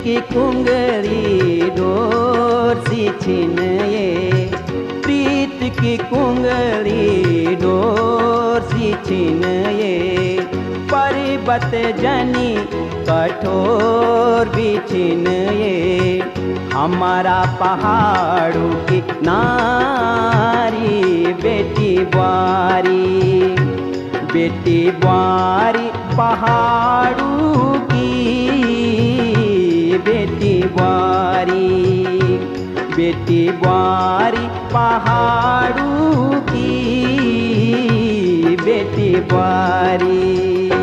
की कुंगली डोर सी छिन ये, प्रीत की कुंगली डोर सी छिन ये, पर्वत जनी कठोर भी छिन ये, हमारा पहाड़ों की नारी बेटी बारी, बेटी बारी पहाड़ों की बेटी बारी, बेटी बारी पहाड़ों की बेटी बारी।